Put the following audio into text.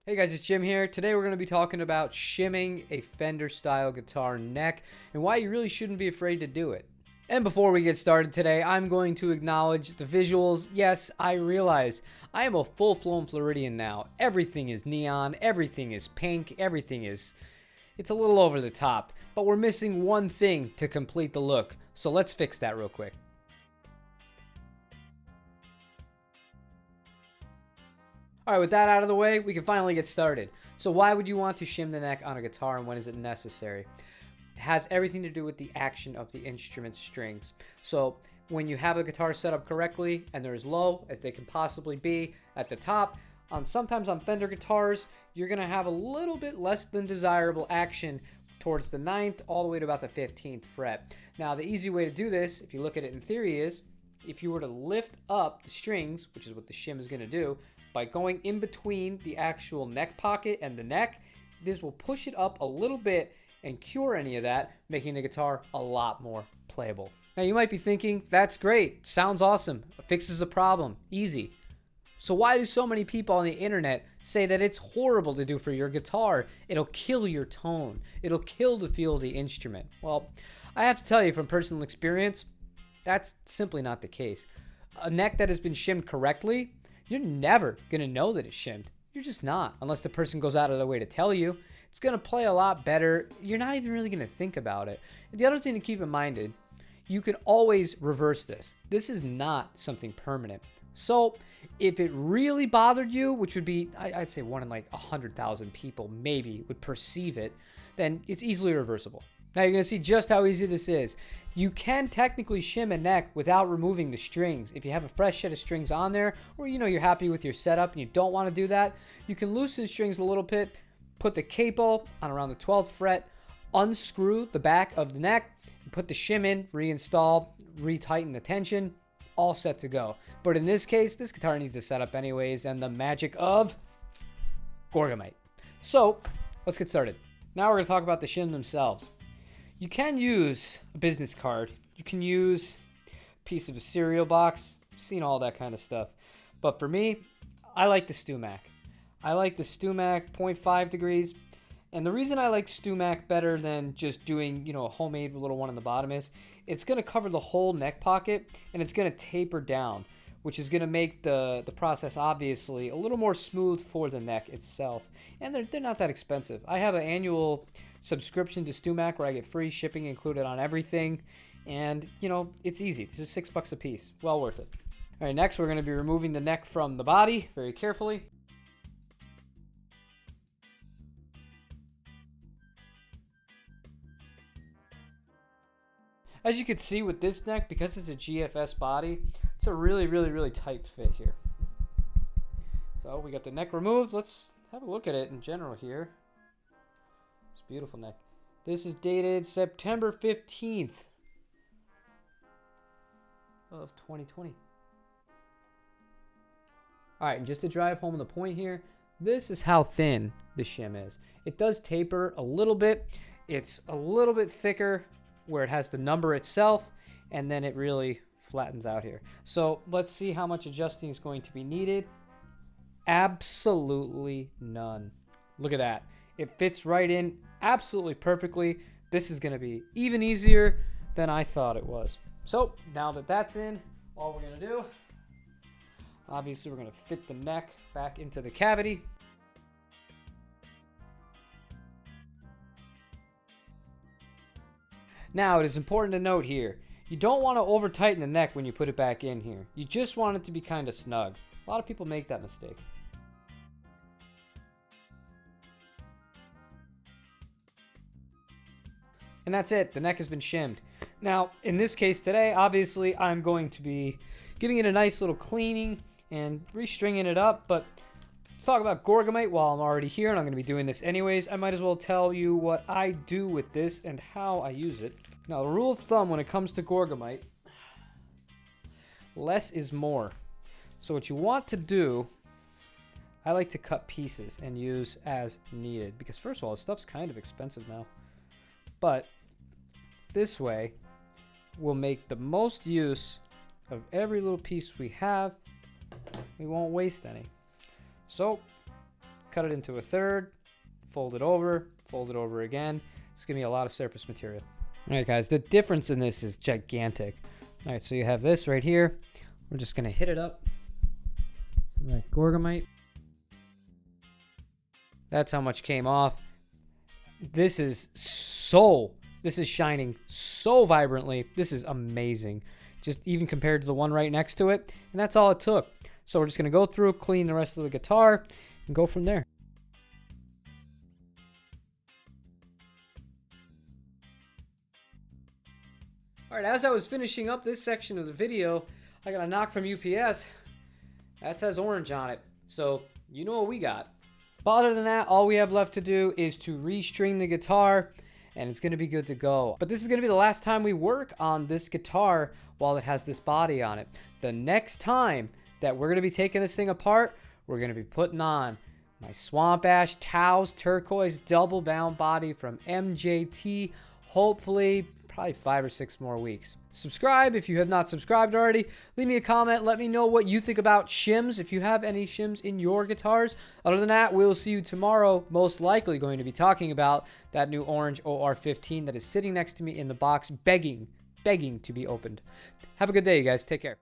Hey guys, it's Jim here. Today we're going to be talking about shimming a Fender style guitar neck and why you really shouldn't be afraid to do it. And before we get started today, I'm going to acknowledge the visuals. Yes, I realize I am a full-blown Floridian now. Everything is neon, everything is pink, it's a little over the top. But we're missing one thing to complete the look, so let's fix that real quick. Alright, with that out of the way, we can finally get started. So why would you want to shim the neck on a guitar and when is it necessary? It has everything to do with the action of the instrument strings. So when you have a guitar set up correctly and they're as low as they can possibly be at the top, sometimes on Fender guitars, you're going to have a little bit less than desirable action towards the 9th all the way to about the 15th fret. Now the easy way to do this, if you look at it in theory, is if you were to lift up the strings, which is what the shim is going to do, by going in between the actual neck pocket and the neck, this will push it up a little bit and cure any of that, making the guitar a lot more playable. Now you might be thinking, that's great, sounds awesome, fixes a problem, easy. So why do so many people on the internet say that it's horrible to do for your guitar? It'll kill your tone. It'll kill the feel of the instrument. Well, I have to tell you from personal experience, that's simply not the case. A neck that has been shimmed correctly, you're never going to know that it's shimmed. You're just not, unless the person goes out of their way to tell you. It's going to play a lot better. You're not even really going to think about it. And the other thing to keep in mind is, you can always reverse this. This is not something permanent. So if it really bothered you, which would be, I'd say one in like 100,000 people maybe would perceive it, then it's easily reversible. Now you're going to see just how easy this is. You can technically shim a neck without removing the strings. If you have a fresh set of strings on there, or you're happy with your setup and you don't want to do that, you can loosen the strings a little bit, put the capo on around the 12th fret, unscrew the back of the neck, and put the shim in, reinstall, retighten the tension, all set to go. But in this case, this guitar needs a setup anyways, and the magic of Gorgomyte. So let's get started. Now we're going to talk about the shim themselves. You can use a business card. You can use a piece of a cereal box. I've seen all that kind of stuff. But for me, I like the StewMac. I like the StewMac 0.5 degrees. And the reason I like StewMac better than just doing, a homemade little one on the bottom is it's going to cover the whole neck pocket and it's going to taper down, which is going to make the process obviously a little more smooth for the neck itself. And they're not that expensive. I have an annual subscription to StewMac where I get free shipping included on everything, and it's easy. It's just $6 a piece. Well worth it. All right, next we're going to be removing the neck from the body very carefully. As you can see with this neck, because it's a GFS body, it's a really tight fit here. So we got the neck removed. Let's have a look at it in general here. Beautiful neck. This is dated September 15th of 2020. Alright, and just to drive home the point here, this is how thin the shim is. It does taper a little bit. It's a little bit thicker where it has the number itself, and then it really flattens out here. So let's see how much adjusting is going to be needed. Absolutely none. Look at that. It fits right in absolutely perfectly. This is going to be even easier than I thought it was. So now that that's in, all we're going to do, obviously we're going to fit the neck back into the cavity. Now it is important to note here, you don't want to over tighten the neck when you put it back in here. You just want it to be kind of snug. A lot of people make that mistake. And that's it. The neck has been shimmed. Now, in this case today, obviously, I'm going to be giving it a nice little cleaning and restringing it up. But let's talk about Gorgomyte while I'm already here, and I'm going to be doing this anyways. I might as well tell you what I do with this and how I use it. Now, the rule of thumb when it comes to Gorgomyte, less is more. So what you want to do, I like to cut pieces and use as needed. Because first of all, this stuff's kind of expensive now. But this way, we'll make the most use of every little piece we have. We won't waste any. So cut it into a third, fold it over again. It's gonna be a lot of surface material. All right, guys, the difference in this is gigantic. All right, so you have this right here. We're just gonna hit it up. Some of that Gorgomyte. That's how much came off. This is shining so vibrantly. This is amazing. Just even compared to the one right next to it. And that's all it took. So we're just gonna go through, clean the rest of the guitar, and go from there. All right, as I was finishing up this section of the video, I got a knock from UPS. That says orange on it. So you know what we got. But other than that, all we have left to do is to restring the guitar, and it's gonna be good to go. But this is gonna be the last time we work on this guitar while it has this body on it. The next time that we're gonna be taking this thing apart, we're gonna be putting on my Swamp Ash Taos Turquoise double bound body from MJT. Hopefully, probably 5 or 6 more weeks. Subscribe if you have not subscribed already. Leave me a comment. Let me know what you think about shims, if you have any shims in your guitars. Other than that, we'll see you tomorrow. Most likely going to be talking about that new orange OR15 that is sitting next to me in the box, begging to be opened. Have a good day, you guys. Take care.